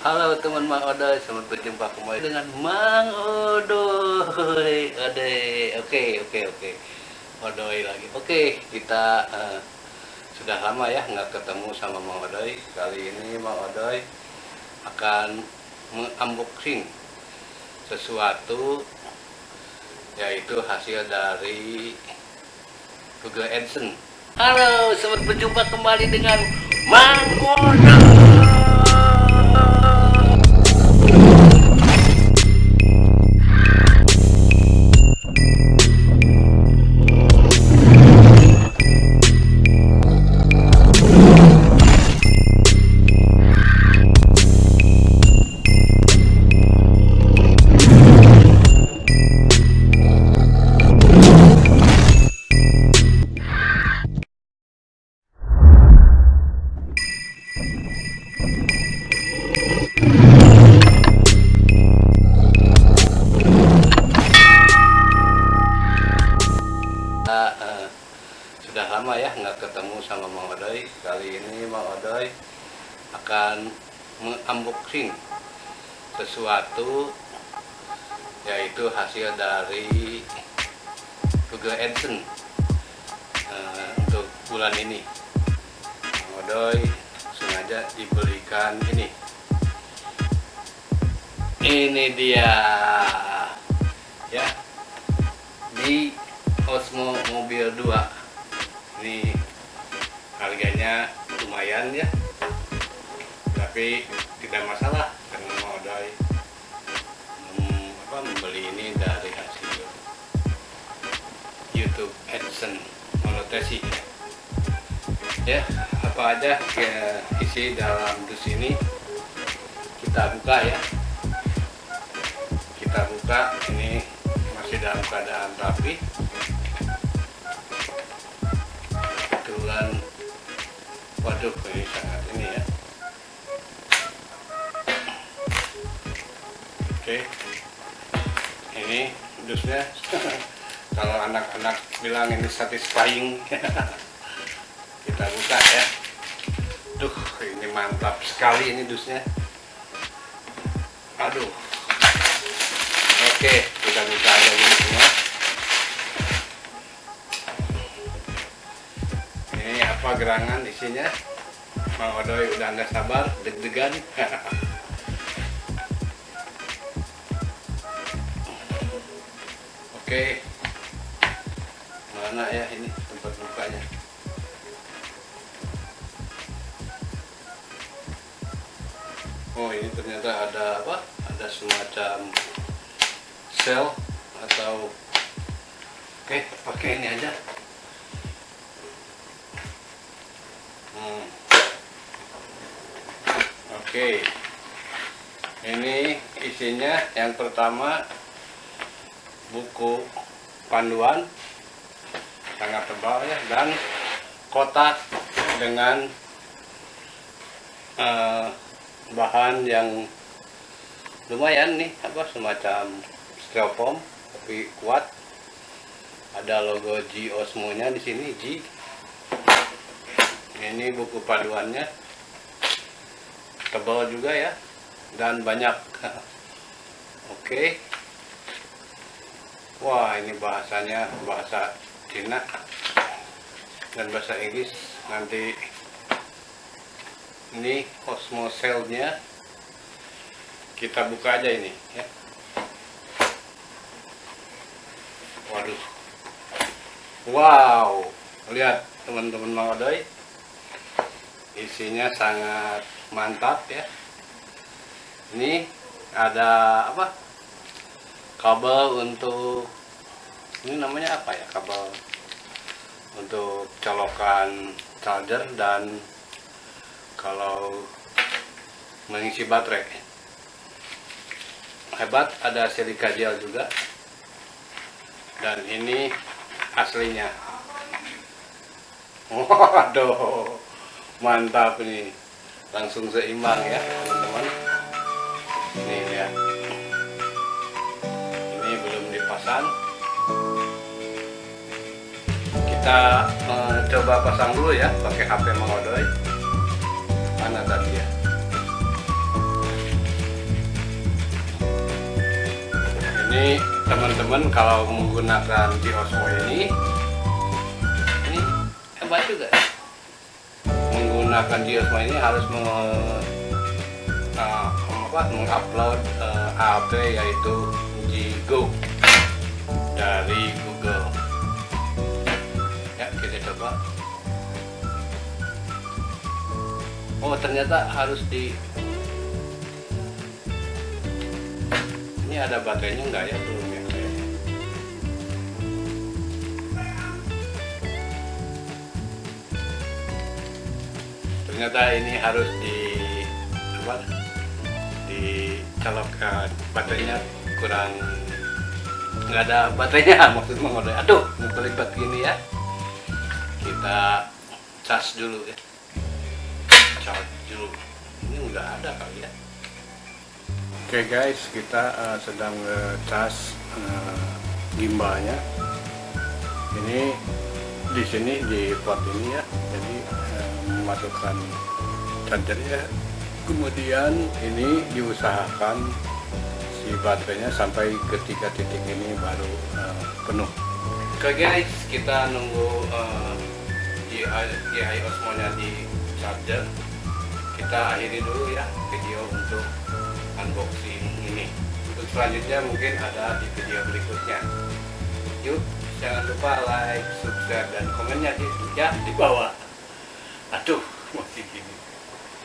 Halo teman Mang Odoy, selamat berjumpa kembali dengan Mang Odoy. Oke. Odoy lagi. Oke, kita sudah lama ya nggak ketemu sama Mang Odoy. Kali ini Mang Odoy akan mengunboxing sesuatu, yaitu hasil dari Google AdSense. Halo, selamat berjumpa kembali dengan Mang Odoy. Sudah lama ya nggak ketemu sama Mang Odoy. Kali ini Mang Odoy akan mengunboxing sesuatu, yaitu hasil dari Google AdSense untuk bulan ini. Mang Odoy sengaja diberikan ini dia ya, di Osmo Mobil 2. Ini harganya lumayan ya, tapi tidak masalah karena Mang Odoy membeli ini dari hasil YouTube AdSense monetasi ya. Apa aja ya, isi dalam dus ini kita buka ya. Kita buka, ini masih dalam keadaan rapi. Waduh, ini sangat ini ya. Oke, ini dusnya. Kalau anak-anak bilang ini satisfying. Kita buka ya. Duh, ini mantap sekali ini dusnya. Aduh. Oke, kita buka aja dulu semua. Ini apa gerangan isinya? Mang Odoy udah nggak sabar, deg-degan. Oke, mana ya ini tempat bukanya? Oh, ini ternyata ada apa? Ada semacam sel atau oke, pakai ini aja. Oke, ini isinya yang pertama buku panduan sangat tebal ya, dan kotak dengan bahan yang lumayan nih, semacam styrofoam tapi kuat. Ada logo G Osmo-nya di sini, G. Ini buku panduannya tebal juga ya, dan banyak. Oke. Wah, ini bahasanya bahasa Cina dan bahasa Inggris. Nanti ini Osmo Cell-nya kita buka aja ini ya. Waduh. Wow, lihat teman-teman Mang Odoy, isinya sangat mantap ya. Ini ada apa? Kabel untuk, ini namanya apa ya? Kabel untuk colokan charger dan kalau mengisi baterai. Hebat, ada silika gel juga. Dan ini aslinya. Waduh, mantap ini. Langsung seimbang ya teman-teman. Ini lihat, ini belum dipasang. Kita coba pasang dulu ya pakai HP Mang Odoy. Mana tadi ya? teman-teman kalau menggunakan di Osmo ini hebat juga. Menggunakan di Osmo ini harus mengupload app yaitu Jigo dari Google. Ya, kita coba. Oh, ternyata harus ini ada baterainya enggak ya? Belum ya kayaknya. Ternyata ini harus dicolokkan, baterainya kurang, nggak ada baterainya maksudnya mengode. Aduh, ngebelibet gini ya. Kita cas dulu ya. Charge dulu. Ini nggak ada kali ya. Oke guys, kita sedang cas gimbalnya. Ini di sini di port ini ya. Jadi memasukkan chargernya. Kemudian ini diusahakan si baterainya sampai ke 3 titik ini baru penuh. Oke guys, kita nunggu GI Osmo-nya di charger. Kita akhiri dulu ya video untuk unboxing ini. Untuk selanjutnya mungkin ada di video berikutnya. Yuk, jangan lupa like, subscribe, dan komennya di bawah. Aduh, masih gini.